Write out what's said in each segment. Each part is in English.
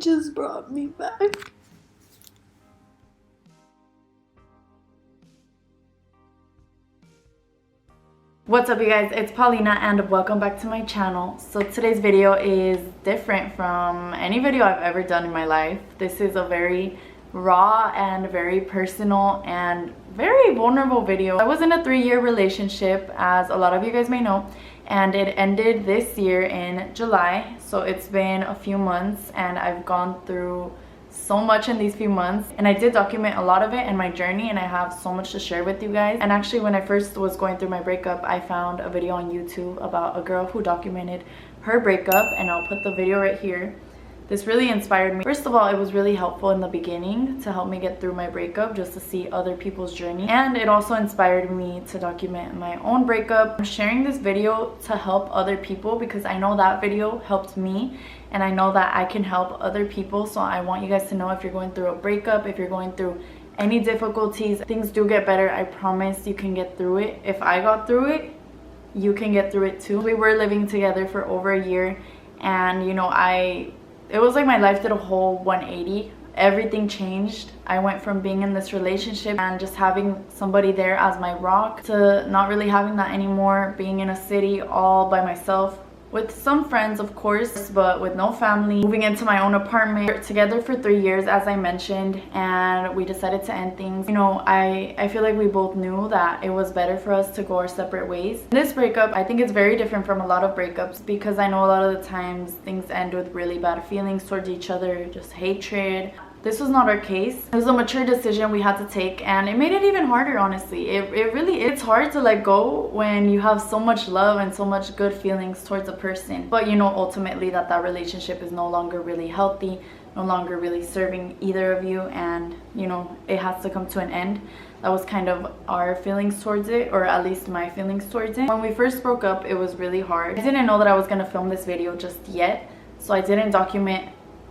just brought me back. What's up, you guys? It's Paulina and welcome back to my channel. So today's video is different from any video I've ever done in my life. This is a very raw and very personal and very vulnerable video. I was in a 3-year relationship, as a lot of you guys may know, and it ended this year in July. So it's been a few months and I've gone through so much in these few months, and I did document a lot of it in my journey, and I have so much to share with you guys. And actually, when I first was going through my breakup, I found a video on YouTube about a girl who documented her breakup, and I'll put the video right here. This really inspired me. First of all, it was really helpful in the beginning to help me get through my breakup, just to see other people's journey, and it also inspired me to document my own breakup. I'm sharing this video to help other people because I know that video helped me, and I know that I can help other people. So I want you guys to know, if you're going through a breakup, if you're going through any difficulties, things do get better. I promise you can get through it. If I got through it, you can get through it too. We were living together for over a year, and you know, it was like my life did a whole 180. Everything changed. I went from being in this relationship and just having somebody there as my rock to not really having that anymore, being in a city all by myself, with some friends of course, but with no family, moving into my own apartment. We were together for 3 years, as I mentioned, and we decided to end things. You know, I feel like we both knew that it was better for us to go our separate ways. This breakup, I think it's very different from a lot of breakups, because I know a lot of the times things end with really bad feelings towards each other, just hatred. This was not our case. It was a mature decision we had to take, and it made it even harder, honestly. It's hard to let go when you have so much love and so much good feelings towards a person. But you know, ultimately that relationship is no longer really healthy, no longer really serving either of you, and you know, it has to come to an end. That was kind of our feelings towards it, or at least my feelings towards it. When we first broke up, it was really hard. I didn't know that I was gonna film this video just yet, so I didn't document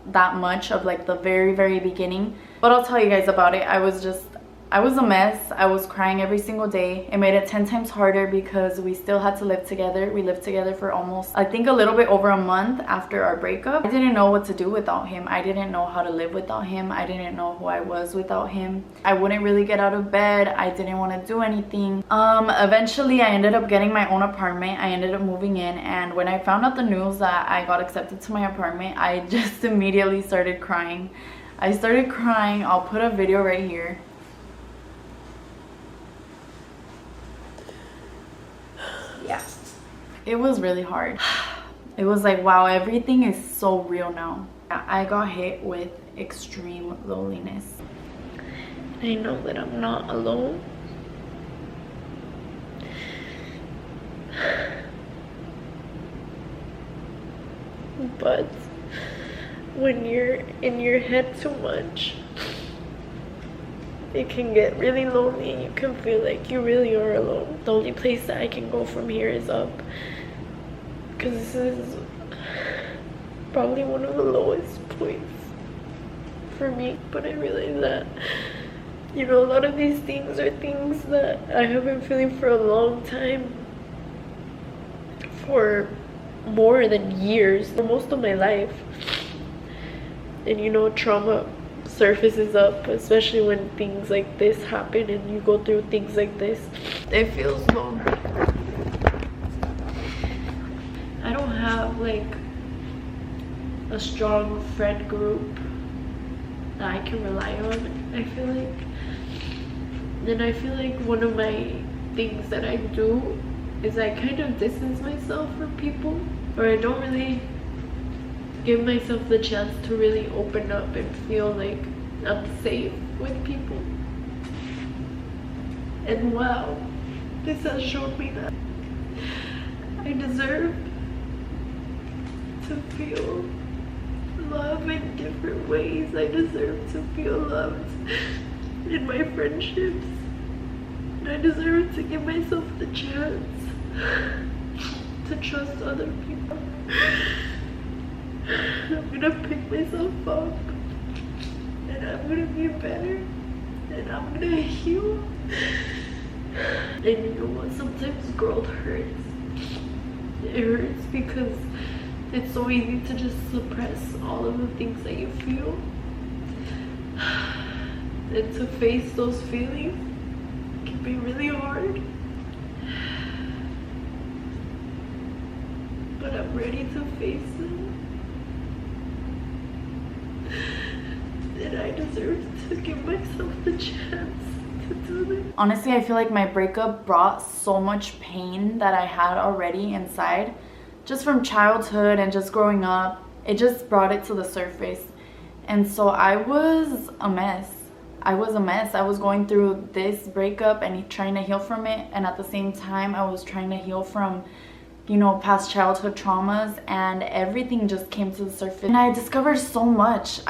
that much of like the very beginning, but I'll tell you guys about it. I was a mess. I was crying every single day. It made it 10 times harder because we still had to live together. We lived together for almost, I think, a little bit over a month after our breakup. I didn't know what to do without him. I didn't know how to live without him. I didn't know who I was without him. I wouldn't really get out of bed. I didn't want to do anything. Eventually I ended up getting my own apartment. I ended up moving in, and when I found out the news that I got accepted to my apartment, I just immediately started crying. I started crying. I'll put a video right here. Yeah, it was really hard. It was like, wow, everything is so real now. I got hit with extreme loneliness. I know that I'm not alone. But when you're in your head too much, it can get really lonely, and you can feel like you really are alone. The only place that I can go from here is up, because this is probably one of the lowest points for me. But I realize that, you know, a lot of these things are things that I have been feeling for a long time, for more than years, for most of my life. And you know, trauma surfaces up, especially when things like this happen and you go through things like this. It feels lonely. I don't have like a strong friend group that I can rely on, I feel like. And I feel like one of my things that I do is I kind of distance myself from people, or I don't really give myself the chance to really open up and feel like I'm safe with people. And wow, this has shown me that I deserve to feel love in different ways. I deserve to feel loved in my friendships. And I deserve to give myself the chance to trust other people. I'm gonna pick myself up, and I'm gonna be better, and I'm gonna heal. And you know what? Sometimes growth hurts. It hurts because It's so easy to just suppress all of the things that you feel. And to face those feelings can be really hard. But I'm ready to face them. And I deserve to give myself the chance to do this. Honestly, I feel like my breakup brought so much pain that I had already inside. Just from childhood and just growing up. It just brought it to the surface. And so I was a mess. I was going through this breakup and trying to heal from it. And at the same time, I was trying to heal from, you know, past childhood traumas, and everything just came to the surface. And I discovered so much.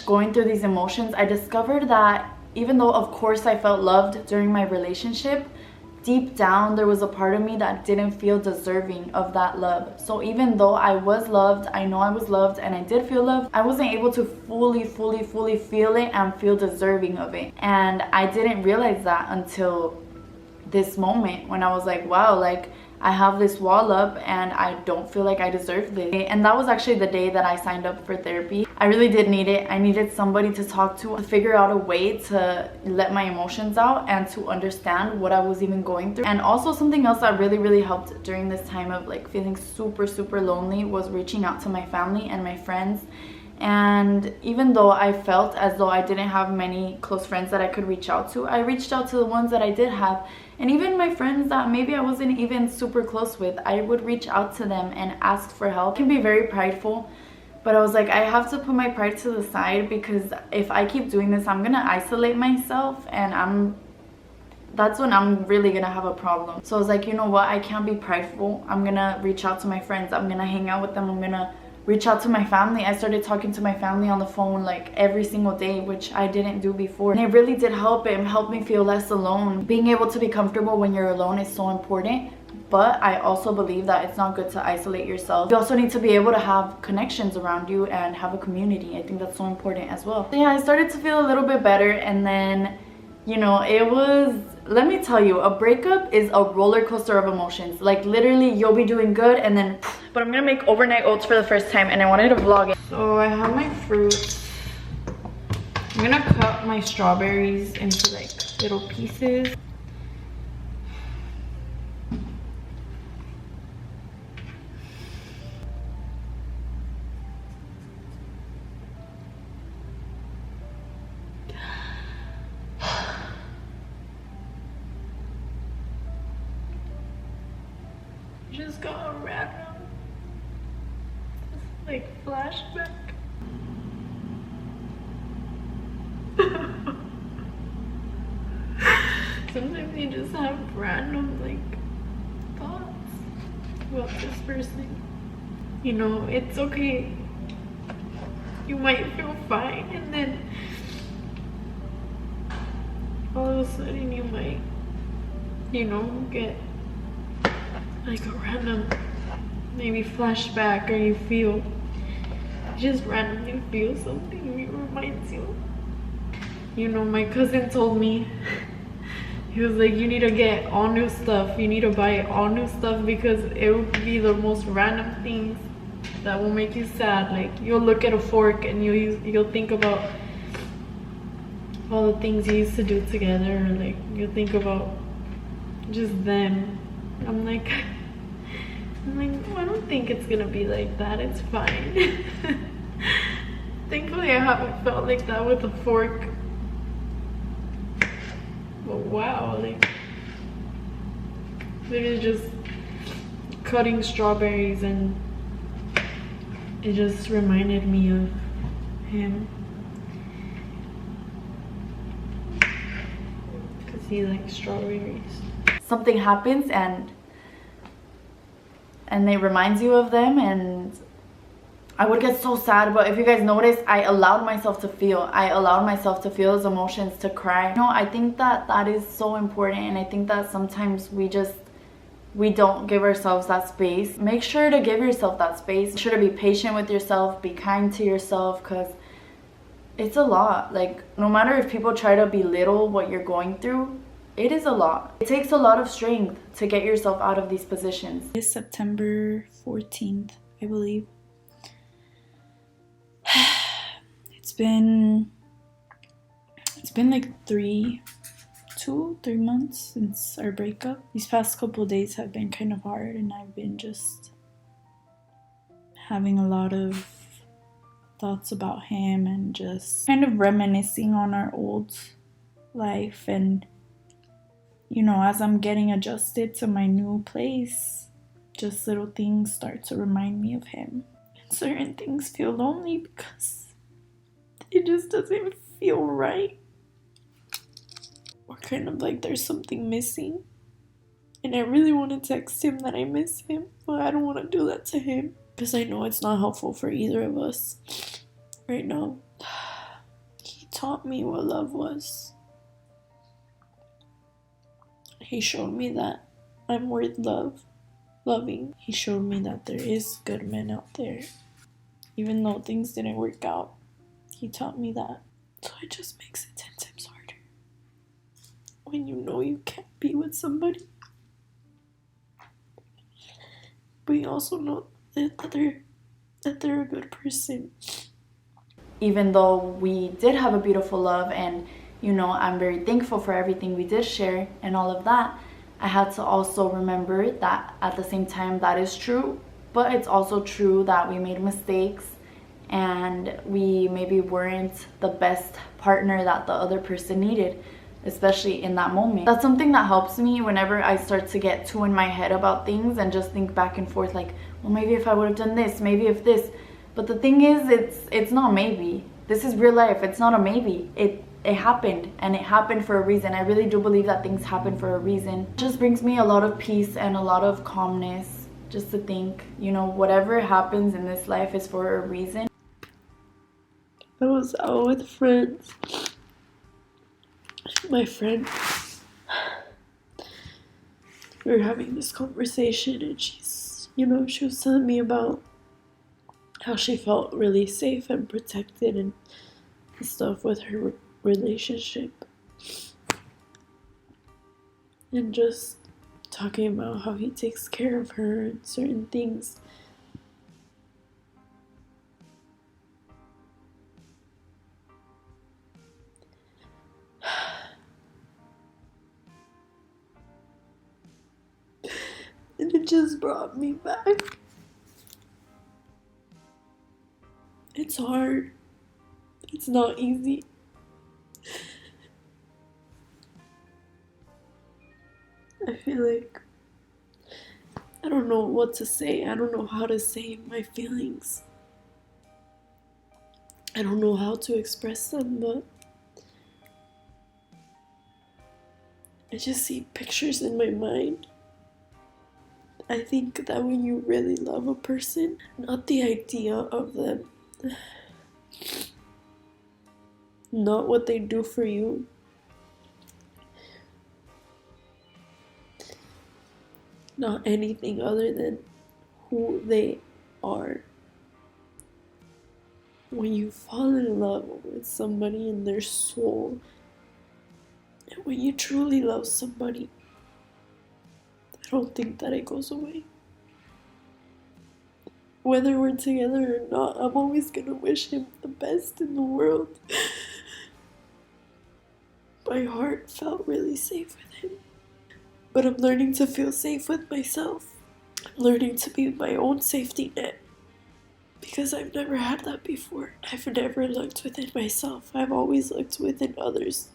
Going through these emotions. I discovered that even though of course I felt loved during my relationship, deep down there was a part of me that didn't feel deserving of that love. So even though I was loved, I know I was loved and I did feel loved, I wasn't able to fully feel it and feel deserving of it. And I didn't realize that until this moment when I was like, wow, like I have this wall up and I don't feel like I deserve this. And that was actually the day that I signed up for therapy. I really did need it. I needed somebody to talk to figure out a way to let my emotions out and to understand what I was even going through. And also something else that really helped during this time of like feeling super lonely was reaching out to my family and my friends. And even though I felt as though I didn't have many close friends that I could reach out to, I reached out to the ones that I did have. And even my friends that maybe I wasn't even super close with, I would reach out to them and ask for help. It can be very prideful, but I was like, I have to put my pride to the side, because if I keep doing this, I'm gonna isolate myself, and that's when I'm really gonna have a problem. So I was like, you know what, I can't be prideful. I'm gonna reach out to my friends. I'm gonna hang out with them. I'm gonna reach out to my family. I started talking to my family on the phone like every single day, which I didn't do before. And it really did help. It helped me feel less alone. Being able to be comfortable when you're alone is so important. But I also believe that it's not good to isolate yourself. You also need to be able to have connections around you and have a community. I think that's so important as well. So yeah, I started to feel a little bit better, and then, you know, it was, let me tell you, a breakup is a roller coaster of emotions. Like literally, you'll be doing good and then, but I'm gonna make overnight oats for the first time and I wanted to vlog it. So I have my fruits. I'm gonna cut my strawberries into like little pieces. Just got a random like flashback. Sometimes you just have random like thoughts about this person. You know, it's okay. You might feel fine, and then all of a sudden you might, you know, get like a random maybe flashback, or you just randomly feel something. It reminds you. You know, my cousin told me, he was like, you need to get all new stuff. You need to buy all new stuff, because it will be the most random things that will make you sad. Like you'll look at a fork and you'll think about all the things you used to do together, or like you'll think about just them. I'm like, no, I don't think it's gonna be like that. It's fine. Thankfully, I haven't felt like that with a fork. But wow, like, literally just cutting strawberries, and it just reminded me of him. Because he likes strawberries. Something happens and it reminds you of them, and I would get so sad. But if you guys notice, I allowed myself to feel. Those emotions, to cry. You know, I think that is so important, and I think that sometimes we don't give ourselves that space. Make sure to give yourself that space. Make sure to be patient with yourself, be kind to yourself, because it's a lot. Like, no matter if people try to belittle what you're going through, it is a lot. It takes a lot of strength to get yourself out of these positions. It's September 14th. I believe. It's been like 3 months since our breakup. These past couple of days have been kind of hard, and I've been just having a lot of thoughts about him and just kind of reminiscing on our old life. And you know, as I'm getting adjusted to my new place, just little things start to remind me of him. And certain things feel lonely because it just doesn't feel right. Or kind of like there's something missing. And I really want to text him that I miss him, but I don't want to do that to him because I know it's not helpful for either of us right now. He taught me what love was. He showed me that I'm worth loving. He showed me that there is good men out there. Even though things didn't work out, he taught me that. So it just makes it 10 times harder when you know you can't be with somebody, but you also know that they're a good person. Even though we did have a beautiful love, and you know, I'm very thankful for everything we did share and all of that, I had to also remember that at the same time that is true, but it's also true that we made mistakes and we maybe weren't the best partner that the other person needed, especially in that moment. That's something that helps me whenever I start to get too in my head about things and just think back and forth like, well, maybe if I would have done this, maybe if this. But the thing is, it's not maybe. This is real life. It's not a maybe. It happened, and it happened for a reason. I really do believe that things happen for a reason. It just brings me a lot of peace and a lot of calmness just to think, you know, whatever happens in this life is for a reason. I was out with friends. My friend, we were having this conversation, and she was telling me about how she felt really safe and protected and stuff with her relationship, and just talking about how he takes care of her and certain things. And it just brought me back. It's hard. It's not easy. I feel like I don't know what to say. I don't know how to say my feelings. I don't know how to express them, but I just see pictures in my mind. I think that when you really love a person, not the idea of them, not what they do for you, not anything other than who they are. When you fall in love with somebody and their soul, and when you truly love somebody, I don't think that it goes away. Whether we're together or not, I'm always gonna wish him the best in the world. My heart felt really safe with him. But I'm learning to feel safe with myself. I'm learning to be my own safety net. Because I've never had that before. I've never looked within myself. I've always looked within others.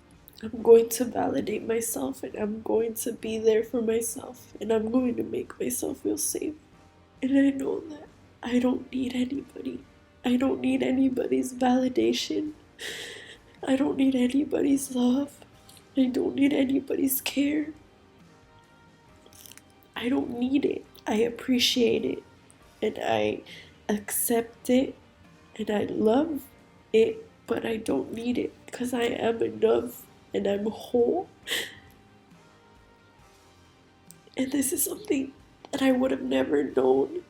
I'm going to validate myself, and I'm going to be there for myself, and I'm going to make myself feel safe. And I know that I don't need anybody. I don't need anybody's validation. I don't need anybody's love. I don't need anybody's care. I don't need it. I appreciate it, and I accept it, and I love it, but I don't need it because I am enough and I'm whole. And this is something that I would have never known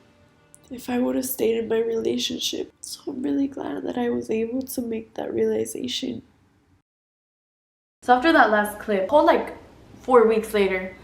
if I would have stayed in my relationship. So I'm really glad that I was able to make that realization. So after that last clip, whole like 4 weeks later,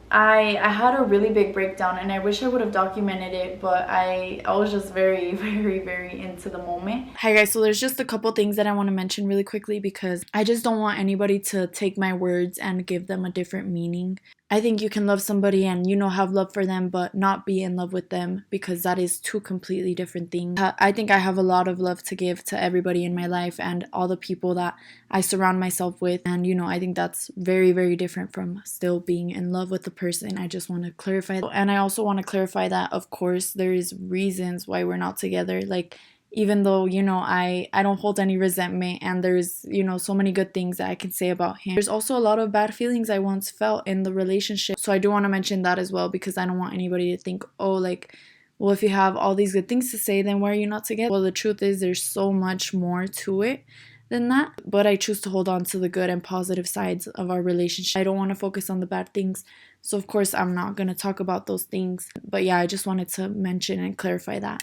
I had a really big breakdown, and I wish I would have documented it, but I was just very, very into the moment. Hi guys, so there's just a couple things that I want to mention really quickly because I just don't want anybody to take my words and give them a different meaning. I think you can love somebody and, you know, have love for them, but not be in love with them, because that is two completely different things. I think I have a lot of love to give to everybody in my life and all the people that I surround myself with. And, you know, I think that's very, very different from still being in love with the person. I just want to clarify. And I also want to clarify that, of course, there is reasons why we're not together. Like, even though, you know, I don't hold any resentment, and there's, you know, so many good things that I can say about him, there's also a lot of bad feelings I once felt in the relationship. So I do want to mention that as well, because I don't want anybody to think, oh, like, well, if you have all these good things to say, then why are you not together? Well, the truth is there's so much more to it than that, but I choose to hold on to the good and positive sides of our relationship. I don't want to focus on the bad things, so of course I'm not going to talk about those things. But yeah, I just wanted to mention and clarify that.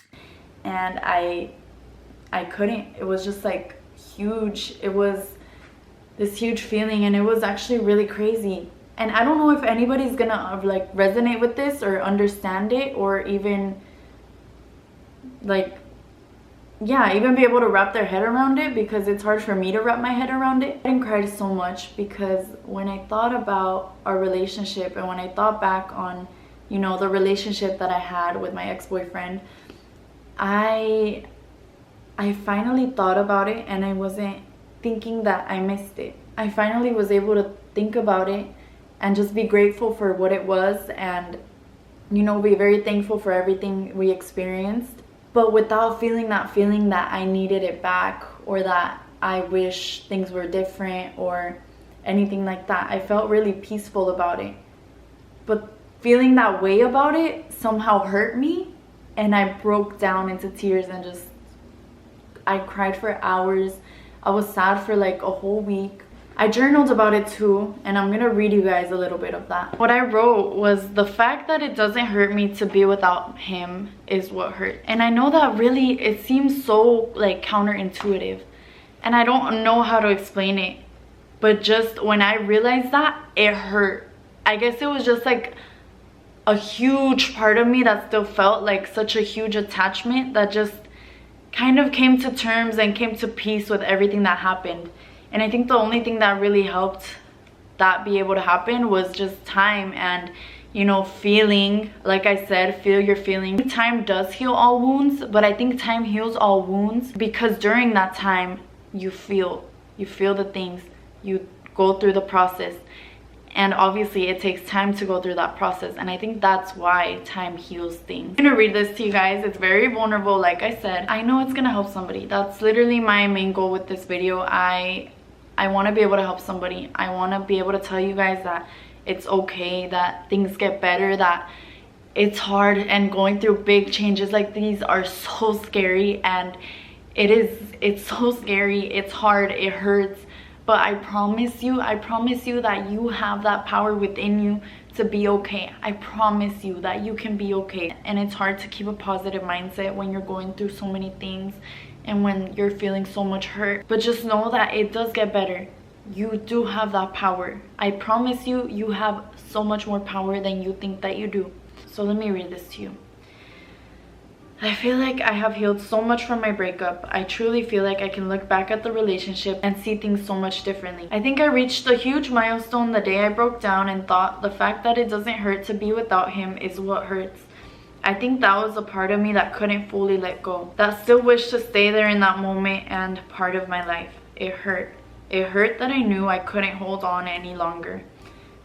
And I couldn't, it was just like huge. It was this huge feeling, and it was actually really crazy. And I don't know if anybody's gonna like resonate with this or understand it, or even like, yeah, even be able to wrap their head around it, because it's hard for me to wrap my head around it. I didn't cry so much because when I thought about our relationship, and when I thought back on, you know, the relationship that I had with my ex-boyfriend, I finally thought about it, and I wasn't thinking that I missed it. I finally was able to think about it and just be grateful for what it was, and, you know, be very thankful for everything we experienced, but without feeling that I needed it back, or that I wish things were different or anything like that. I felt really peaceful about it, but feeling that way about it somehow hurt me, and I broke down into tears and just, I cried for hours. I was sad for like a whole week. I journaled about it too, and I'm gonna read you guys a little bit of that. What I wrote was, the fact that it doesn't hurt me to be without him is what hurt. And I know that really, it seems so like counterintuitive, and I don't know how to explain it, but just when I realized that, it hurt. I guess it was just like a huge part of me that still felt like such a huge attachment, that just kind of came to terms and came to peace with everything that happened. And I think the only thing that really helped that be able to happen was just time, and, you know, feeling, like I said, feel your feelings. Time does heal all wounds, but I think time heals all wounds because during that time you feel the things, you go through the process. And obviously it takes time to go through that process, and I think that's why time heals things. I'm gonna read this to you guys. It's very vulnerable, like I said. I know it's gonna help somebody. That's literally my main goal with this video. I want to be able to help somebody. I want to be able to tell you guys that it's okay, that things get better, that it's hard, and going through big changes like these are so scary, and it's so scary, it's hard, it hurts. But I promise you that you have that power within you to be okay. I promise you that you can be okay. And it's hard to keep a positive mindset when you're going through so many things and when you're feeling so much hurt. But just know that it does get better. You do have that power. I promise you, you have so much more power than you think that you do. So let me read this to you. I feel like I have healed so much from my breakup. I truly feel like I can look back at the relationship and see things so much differently. I think I reached a huge milestone the day I broke down and thought the fact that it doesn't hurt to be without him is what hurts. I think that was a part of me that couldn't fully let go, that still wished to stay there in that moment and part of my life. It hurt. It hurt that I knew I couldn't hold on any longer,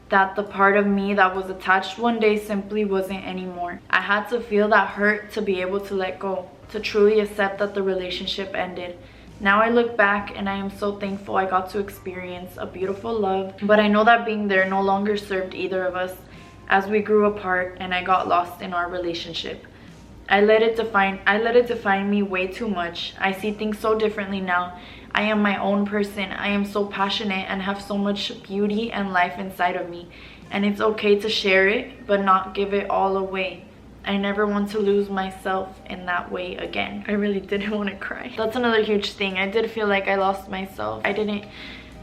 that the part of me that was attached one day simply wasn't anymore. I had to feel that hurt to be able to let go, to truly accept that the relationship ended. Now I look back and I am so thankful I got to experience a beautiful love, but I know that being there no longer served either of us as we grew apart and I got lost in our relationship. I let it define me way too much. I see things so differently now. I am my own person. I am so passionate and have so much beauty and life inside of me. And it's okay to share it, but not give it all away. I never want to lose myself in that way again. I really didn't want to cry. That's another huge thing. I did feel like I lost myself. I didn't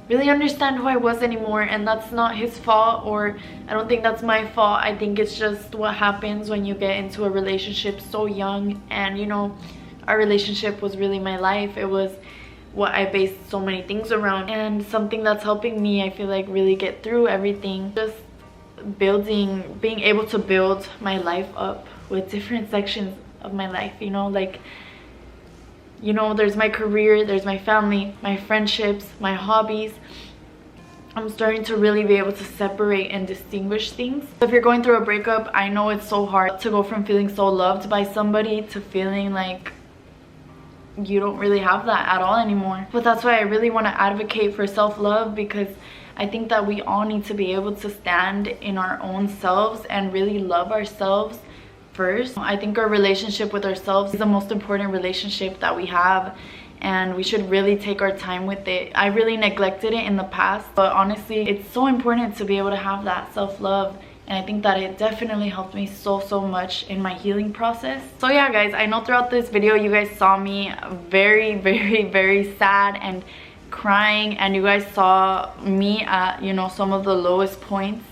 really understand who I was anymore, and that's not his fault, or I don't think that's my fault. I think it's just what happens when you get into a relationship so young. And you know, our relationship was really my life. It was what I based so many things around, and something that's helping me, I feel like, really get through everything. Just being able to build my life up with different sections of my life, you know, like, you know, there's my career, there's my family, my friendships, my hobbies. I'm starting to really be able to separate and distinguish things. If you're going through a breakup, I know it's so hard to go from feeling so loved by somebody to feeling like you don't really have that at all anymore. But that's why I really want to advocate for self-love, because I think that we all need to be able to stand in our own selves and really love ourselves first. I think our relationship with ourselves is the most important relationship that we have, and we should really take our time with it. I really neglected it in the past, but honestly, it's so important to be able to have that self-love. And I think that it definitely helped me so much in my healing process. So yeah, guys, I know throughout this video you guys saw me very sad and crying, and you guys saw me at, you know, some of the lowest points.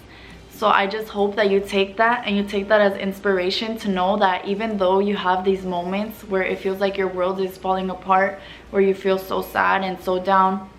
So I just hope that you take that, and you take that as inspiration to know that even though you have these moments where it feels like your world is falling apart, where you feel so sad and so down,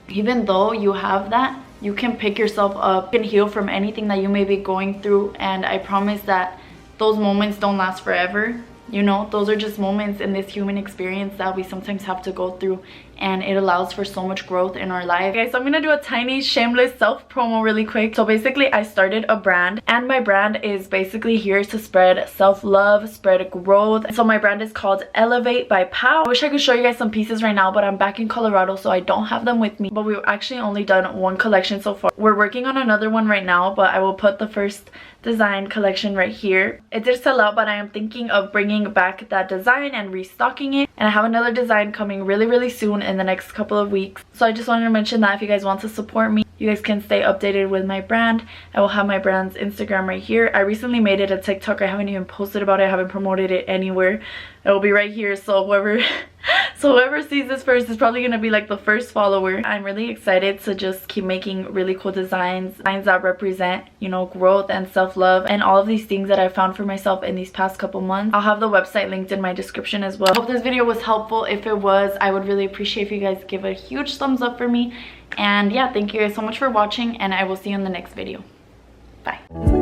even though you have that, you can pick yourself up, you can heal from anything that you may be going through. And I promise that those moments don't last forever. You know, those are just moments in this human experience that we sometimes have to go through, and it allows for so much growth in our life. Okay, so I'm gonna do a tiny shameless self promo really quick. So basically, I started a brand, and my brand is basically here to spread self-love, spread growth. So my brand is called Elevate by Pow. I wish I could show you guys some pieces right now, but I'm back in Colorado, so I don't have them with me. But we've actually only done one collection so far. We're working on another one right now, but I will put the first design collection right here. It did sell out, but I am thinking of bringing back that design and restocking it, and I have another design coming really soon in the next couple of weeks. So I just wanted to mention that if you guys want to support me, you guys can stay updated with my brand. I will have my brand's Instagram right here. I recently made it a TikTok. I haven't even posted about it. I haven't promoted it anywhere. It will be right here, so whoever sees this first is probably gonna be like the first follower. I'm really excited to just keep making really cool designs that represent, you know, growth and self-love and all of these things that I found for myself in these past couple months. I'll have the website linked in my description as well. I hope this video was helpful. If it was, I would really appreciate if you guys give a huge thumbs up for me. And yeah, thank you guys so much for watching, and I will see you in the next video. Bye.